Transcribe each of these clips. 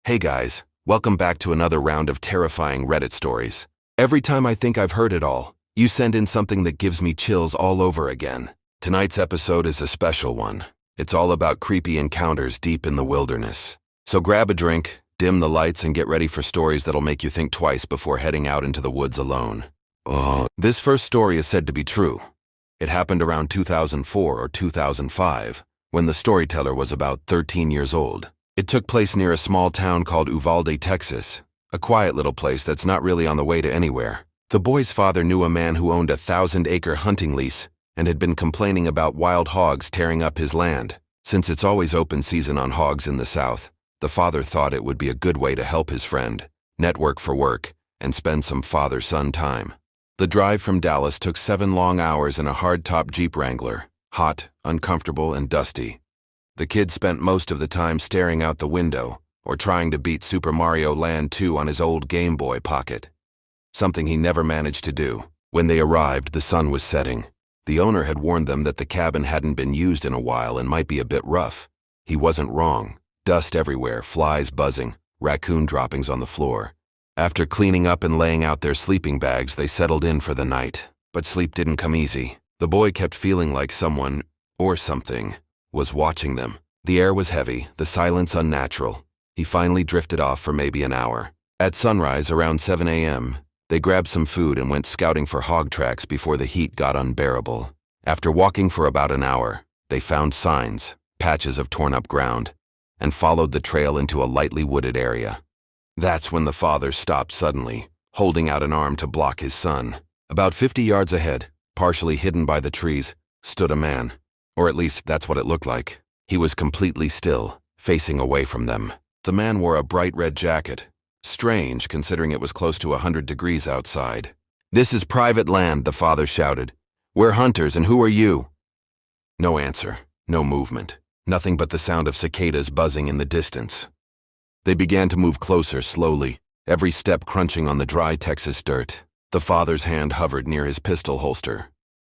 Hey guys, welcome back to another round of terrifying Reddit stories. Every time I think I've heard it all, you send in something that gives me chills all over again. Tonight's episode is a special one. It's all about creepy encounters deep in the wilderness. So grab a drink, dim the lights, and get ready for stories that'll make you think twice before heading out into the woods alone. This first story is said to be true. It happened around 2004 or 2005, when the storyteller was about 13 years old. It took place near a small town called Uvalde, Texas, a quiet little place that's not really on the way to anywhere. The boy's father knew a man who owned a 1,000-acre hunting lease and had been complaining about wild hogs tearing up his land. Since it's always open season on hogs in the South, the father thought it would be a good way to help his friend, network for work, and spend some father-son time. The drive from Dallas took 7 long hours in a hard-top Jeep Wrangler, hot, uncomfortable, and dusty. The kid spent most of the time staring out the window or trying to beat Super Mario Land 2 on his old Game Boy Pocket, something he never managed to do. When they arrived, the sun was setting. The owner had warned them that the cabin hadn't been used in a while and might be a bit rough. He wasn't wrong. Dust everywhere, flies buzzing, raccoon droppings on the floor. After cleaning up and laying out their sleeping bags, they settled in for the night. But sleep didn't come easy. The boy kept feeling like someone, or something, was watching them. The air was heavy, the silence unnatural. He finally drifted off for maybe an hour. At sunrise, around 7 a.m., they grabbed some food and went scouting for hog tracks before the heat got unbearable. After walking for about an hour, they found signs, patches of torn-up ground, and followed the trail into a lightly wooded area. That's when the father stopped suddenly, holding out an arm to block his son. About 50 yards ahead, partially hidden by the trees, stood a man. Or at least that's what it looked like. He was completely still, facing away from them. The man wore a bright red jacket. Strange, considering it was close to 100 degrees outside. "This is private land," the father shouted. "We're hunters, and who are you?" No answer, no movement, nothing but the sound of cicadas buzzing in the distance. They began to move closer slowly, every step crunching on the dry Texas dirt. The father's hand hovered near his pistol holster.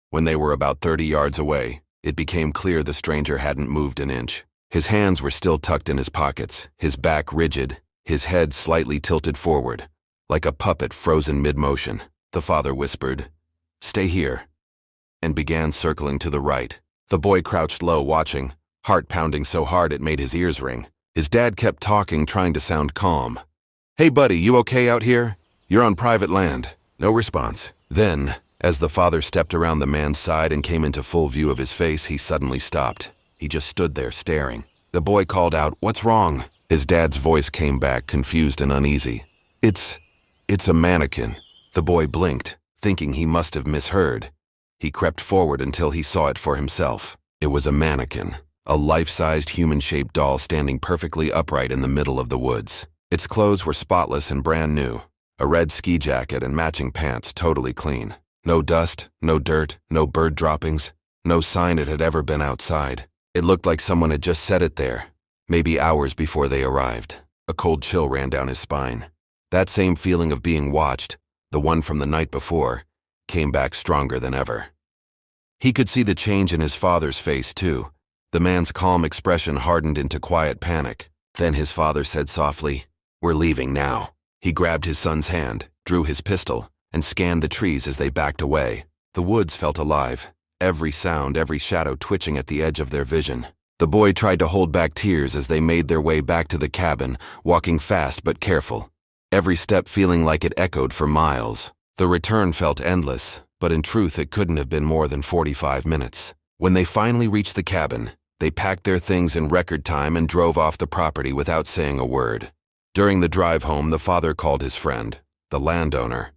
When they were about 30 yards away, it became clear the stranger hadn't moved an inch. His hands were still tucked in his pockets, his back rigid, his head slightly tilted forward, like a puppet frozen mid-motion. The father whispered, "Stay here," and began circling to the right. The boy crouched low, watching, heart pounding so hard it made his ears ring. His dad kept talking, trying to sound calm. "Hey buddy, you okay out here? You're on private land." No response. Then, as the father stepped around the man's side and came into full view of his face, he suddenly stopped. He just stood there, staring. The boy called out, "What's wrong?" His dad's voice came back, confused and uneasy. It's a mannequin." The boy blinked, thinking he must have misheard. He crept forward until he saw it for himself. It was a mannequin, a life-sized human-shaped doll standing perfectly upright in the middle of the woods. Its clothes were spotless and brand new, a red ski jacket and matching pants totally clean. No dust, no dirt, no bird droppings, no sign it had ever been outside. It looked like someone had just set it there, maybe hours before they arrived. A cold chill ran down his spine. That same feeling of being watched, the one from the night before, came back stronger than ever. He could see the change in his father's face, too. The man's calm expression hardened into quiet panic. Then his father said softly, "We're leaving now." He grabbed his son's hand, drew his pistol, and scanned the trees as they backed away. The woods felt alive, every sound, every shadow twitching at the edge of their vision. The boy tried to hold back tears as they made their way back to the cabin, walking fast but careful, every step feeling like it echoed for miles. The return felt endless, but in truth it couldn't have been more than 45 minutes. When they finally reached the cabin, they packed their things in record time and drove off the property without saying a word. During the drive home, the father called his friend, the landowner.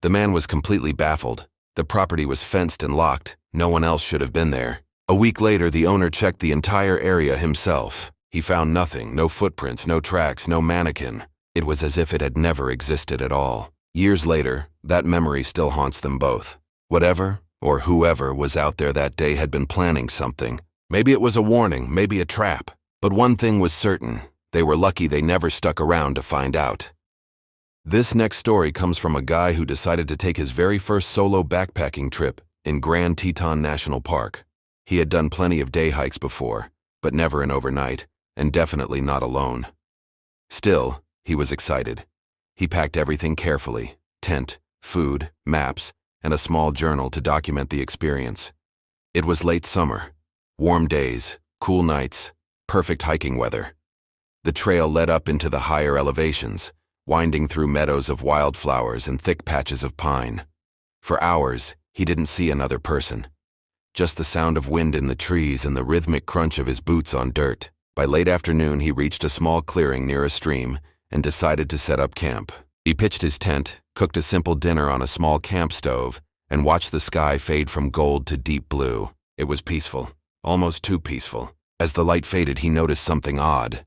The man was completely baffled. The property was fenced and locked. No one else should have been there. A week later, the owner checked the entire area himself. He found nothing, no footprints, no tracks, no mannequin. It was as if it had never existed at all. Years later, that memory still haunts them both. Whatever, or whoever was out there that day had been planning something. Maybe it was a warning, maybe a trap. But one thing was certain. They were lucky they never stuck around to find out. This next story comes from a guy who decided to take his very first solo backpacking trip in Grand Teton National Park. He had done plenty of day hikes before, but never an overnight, and definitely not alone. Still, he was excited. He packed everything carefully: tent, food, maps, and a small journal to document the experience. It was late summer. Warm days, cool nights, perfect hiking weather. The trail led up into the higher elevations, winding through meadows of wildflowers and thick patches of pine. For hours, he didn't see another person. Just the sound of wind in the trees and the rhythmic crunch of his boots on dirt. By late afternoon, he reached a small clearing near a stream and decided to set up camp. He pitched his tent, cooked a simple dinner on a small camp stove, and watched the sky fade from gold to deep blue. It was peaceful, almost too peaceful. As the light faded, he noticed something odd.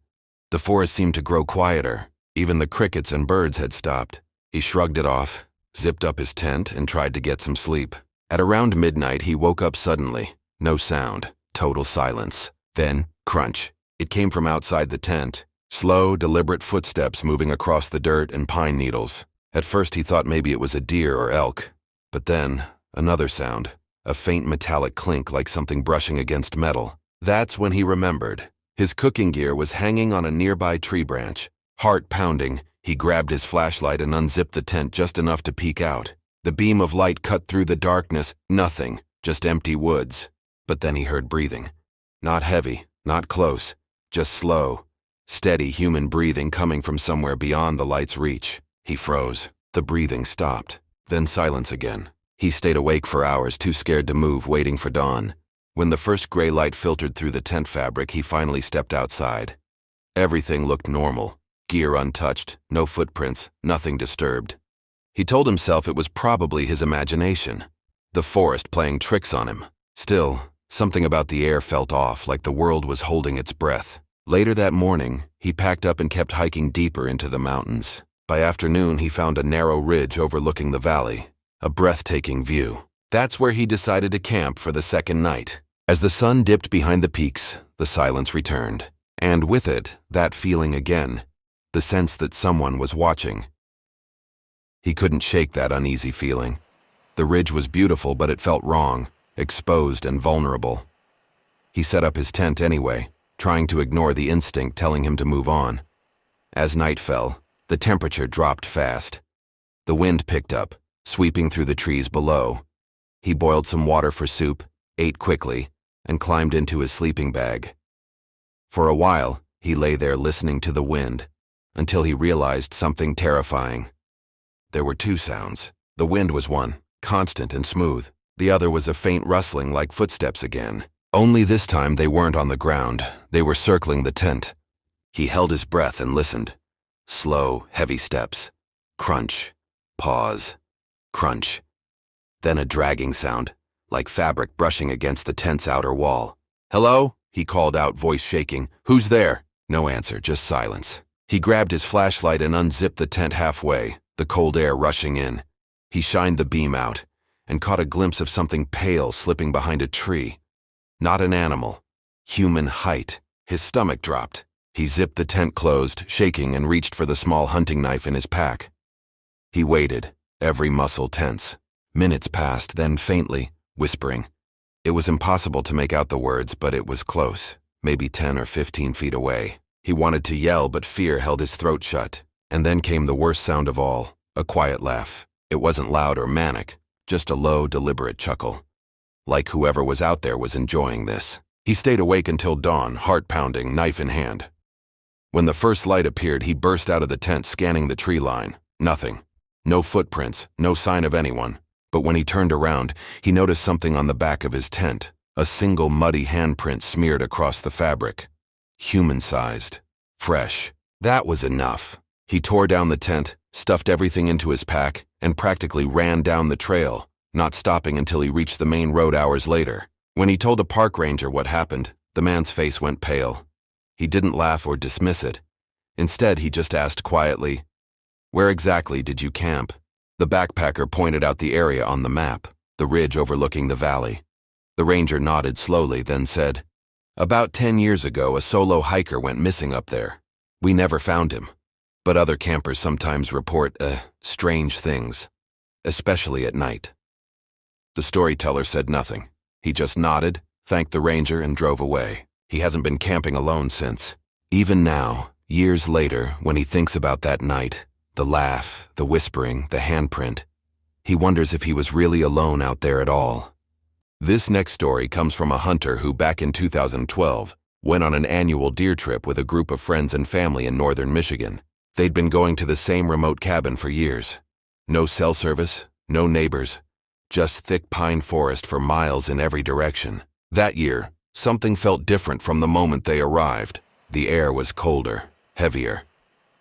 The forest seemed to grow quieter. Even the crickets and birds had stopped. He shrugged it off, zipped up his tent, and tried to get some sleep. At around midnight, he woke up suddenly. No sound, total silence. Then, crunch. It came from outside the tent. Slow, deliberate footsteps moving across the dirt and pine needles. At first he thought maybe it was a deer or elk. But then, another sound. A faint metallic clink like something brushing against metal. That's when he remembered. His cooking gear was hanging on a nearby tree branch. Heart pounding, he grabbed his flashlight and unzipped the tent just enough to peek out. The beam of light cut through the darkness. Nothing, just empty woods. But then he heard breathing. Not heavy, not close. Just slow, steady human breathing coming from somewhere beyond the light's reach. He froze. The breathing stopped. Then silence again. He stayed awake for hours, too scared to move, waiting for dawn. When the first gray light filtered through the tent fabric, he finally stepped outside. Everything looked normal. Gear untouched, no footprints, nothing disturbed. He told himself it was probably his imagination. The forest playing tricks on him. Still, something about the air felt off, like the world was holding its breath. Later that morning, he packed up and kept hiking deeper into the mountains. By afternoon, he found a narrow ridge overlooking the valley. A breathtaking view. That's where he decided to camp for the second night. As the sun dipped behind the peaks, the silence returned. And with it, that feeling again. The sense that someone was watching. He couldn't shake that uneasy feeling. The ridge was beautiful, but it felt wrong, exposed and vulnerable. He set up his tent anyway, trying to ignore the instinct telling him to move on. As night fell, the temperature dropped fast. The wind picked up, sweeping through the trees below. He boiled some water for soup, ate quickly, and climbed into his sleeping bag. For a while, he lay there listening to the wind, until he realized something terrifying. There were two sounds. The wind was one, constant and smooth. The other was a faint rustling like footsteps again. Only this time they weren't on the ground. They were circling the tent. He held his breath and listened. Slow, heavy steps. Crunch. Pause. Crunch. Then a dragging sound, like fabric brushing against the tent's outer wall. "Hello?" he called out, voice shaking. "Who's there?" No answer, just silence. He grabbed his flashlight and unzipped the tent halfway, the cold air rushing in. He shined the beam out and caught a glimpse of something pale slipping behind a tree. Not an animal. Human height. His stomach dropped. He zipped the tent closed, shaking, and reached for the small hunting knife in his pack. He waited, every muscle tense. Minutes passed, then faintly, whispering. It was impossible to make out the words, but it was close, maybe 10 or 15 feet away. He wanted to yell, but fear held his throat shut. And then came the worst sound of all, a quiet laugh. It wasn't loud or manic, just a low, deliberate chuckle. Like whoever was out there was enjoying this. He stayed awake until dawn, heart pounding, knife in hand. When the first light appeared, he burst out of the tent, scanning the tree line. Nothing. No footprints, no sign of anyone. But when he turned around, he noticed something on the back of his tent. A single muddy handprint smeared across the fabric. Human-sized. Fresh. That was enough. He tore down the tent, stuffed everything into his pack, and practically ran down the trail, not stopping until he reached the main road hours later. When he told a park ranger what happened, the man's face went pale. He didn't laugh or dismiss it. Instead, he just asked quietly, "Where exactly did you camp?" The backpacker pointed out the area on the map, the ridge overlooking the valley. The ranger nodded slowly, then said, "About 10 years ago, a solo hiker went missing up there. We never found him. But other campers sometimes report, strange things, especially at night." The storyteller said nothing. He just nodded, thanked the ranger, and drove away. He hasn't been camping alone since. Even now, Years later, when he thinks about that night, the laugh, the whispering, the handprint, he wonders if he was really alone out there at all. This next story comes from a hunter who, back in 2012, went on an annual deer trip with a group of friends and family in northern Michigan. They'd been going to the same remote cabin for years. No cell service, no neighbors, just thick pine forest for miles in every direction. That year, something felt different from the moment they arrived. The air was colder, heavier.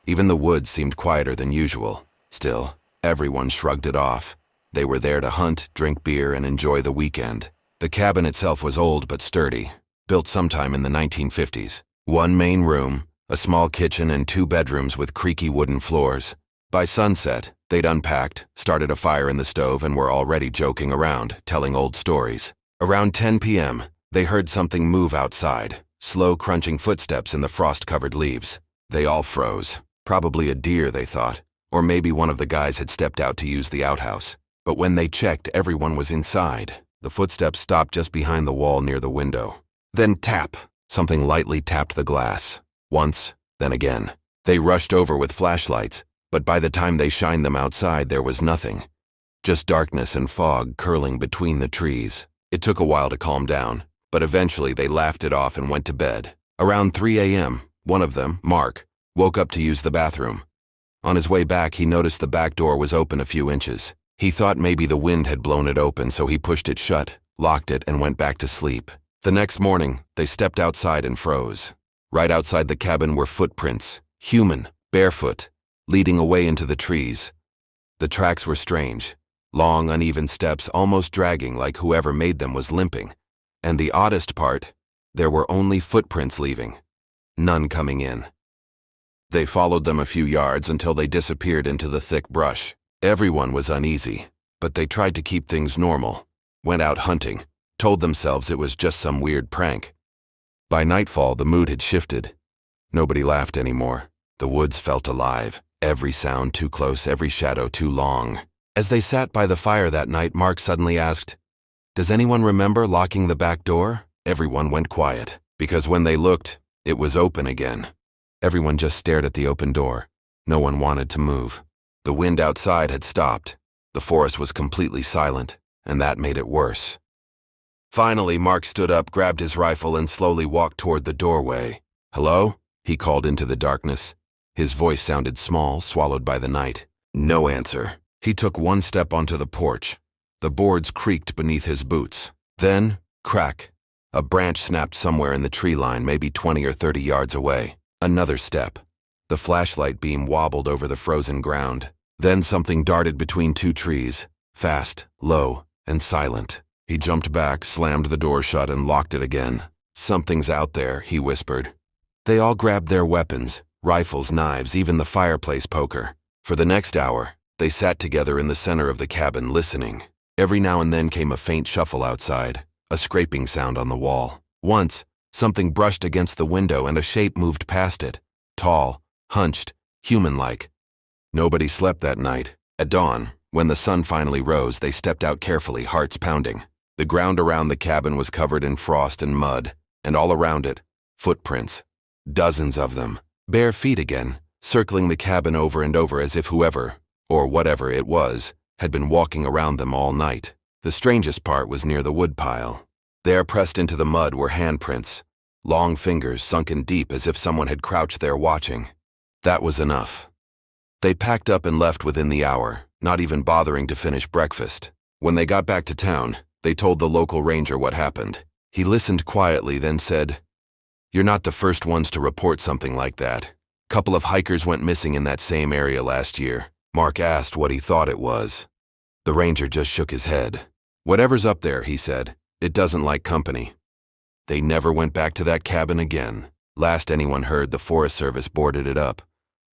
Even the woods seemed quieter than usual. Still, everyone shrugged it off. They were there to hunt, drink beer, and enjoy the weekend. The cabin itself was old but sturdy, built sometime in the 1950s. One main room, a small kitchen, and 2 bedrooms with creaky wooden floors. By sunset, they'd unpacked, started a fire in the stove, and were already joking around, telling old stories. Around 10 p.m., they heard something move outside, slow crunching footsteps in the frost-covered leaves. They all froze. Probably a deer, they thought, or maybe one of the guys had stepped out to use the outhouse. But when they checked, everyone was inside. The footsteps stopped just behind the wall near the window. Then tap! Something lightly tapped the glass. Once, then again. They rushed over with flashlights, but by the time they shined them outside, there was nothing. Just darkness and fog curling between the trees. It took a while to calm down, but eventually they laughed it off and went to bed. Around 3 a.m., one of them, Mark, woke up to use the bathroom. On his way back, he noticed the back door was open a few inches. He thought maybe the wind had blown it open, so he pushed it shut, locked it, and went back to sleep. The next morning, they stepped outside and froze. Right outside the cabin were footprints, human, barefoot, leading away into the trees. The tracks were strange. Long, uneven steps, almost dragging like whoever made them was limping. And the oddest part, there were only footprints leaving, none coming in. They followed them a few yards until they disappeared into the thick brush. Everyone was uneasy, but they tried to keep things normal. Went out hunting, told themselves it was just some weird prank. By nightfall, the mood had shifted. Nobody laughed anymore. The woods felt alive, every sound too close, every shadow too long. As they sat by the fire that night, Mark suddenly asked, "Does anyone remember locking the back door?" Everyone went quiet, because when they looked, it was open again. Everyone just stared at the open door. No one wanted to move. The wind outside had stopped. The forest was completely silent, and that made it worse. Finally, Mark stood up, grabbed his rifle, and slowly walked toward the doorway. "Hello?" he called into the darkness. His voice sounded small, swallowed by the night. No answer. He took one step onto the porch. The boards creaked beneath his boots. Then, crack. A branch snapped somewhere in the tree line, maybe 20 or 30 yards away. Another step. The flashlight beam wobbled over the frozen ground. Then something darted between 2 trees, fast, low, and silent. He jumped back, slammed the door shut, and locked it again. "Something's out there," he whispered. They all grabbed their weapons, rifles, knives, even the fireplace poker. For the next hour, they sat together in the center of the cabin, listening. Every now and then came a faint shuffle outside, a scraping sound on the wall. Once, something brushed against the window and a shape moved past it, tall, hunched, human-like. Nobody slept that night. At dawn, when the sun finally rose, they stepped out carefully, hearts pounding. The ground around the cabin was covered in frost and mud, and all around it, footprints. Dozens of them, bare feet again, circling the cabin over and over as if whoever, or whatever it was, had been walking around them all night. The strangest part was near the woodpile. There, pressed into the mud, were handprints, long fingers sunken deep as if someone had crouched there watching. That was enough. They packed up and left within the hour, not even bothering to finish breakfast. When they got back to town, they told the local ranger what happened. He listened quietly, then said, "You're not the first ones to report something like that. Couple of hikers went missing in that same area last year." Mark asked what he thought it was. The ranger just shook his head. "Whatever's up there," he said, "it doesn't like company." They never went back to that cabin again. Last anyone heard, the Forest Service boarded it up.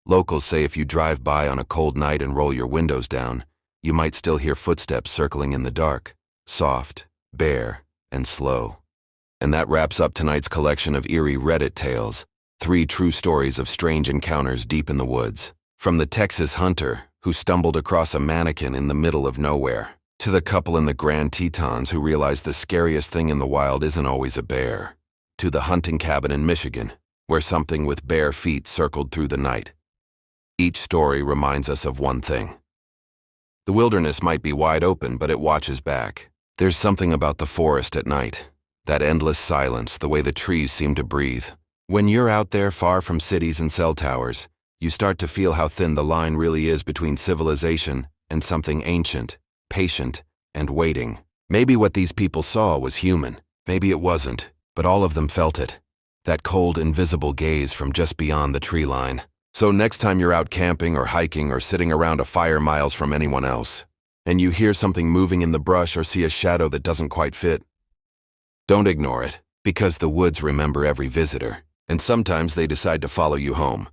Locals say if you drive by on a cold night and roll your windows down, you might still hear footsteps circling in the dark, soft, bare, and slow. And that wraps up tonight's collection of eerie Reddit tales, 3 true stories of strange encounters deep in the woods. From the Texas hunter who stumbled across a mannequin in the middle of nowhere, to the couple in the Grand Tetons who realized the scariest thing in the wild isn't always a bear, to the hunting cabin in Michigan, where something with bare feet circled through the night. Each story reminds us of one thing. The wilderness might be wide open, but it watches back. There's something about the forest at night. That endless silence, the way the trees seem to breathe. When you're out there far from cities and cell towers, you start to feel how thin the line really is between civilization and something ancient, patient, and waiting. Maybe what these people saw was human. Maybe it wasn't, but all of them felt it. That cold, invisible gaze from just beyond the tree line. So next time you're out camping or hiking or sitting around a fire miles from anyone else, and you hear something moving in the brush or see a shadow that doesn't quite fit, don't ignore it, because the woods remember every visitor, and sometimes they decide to follow you home.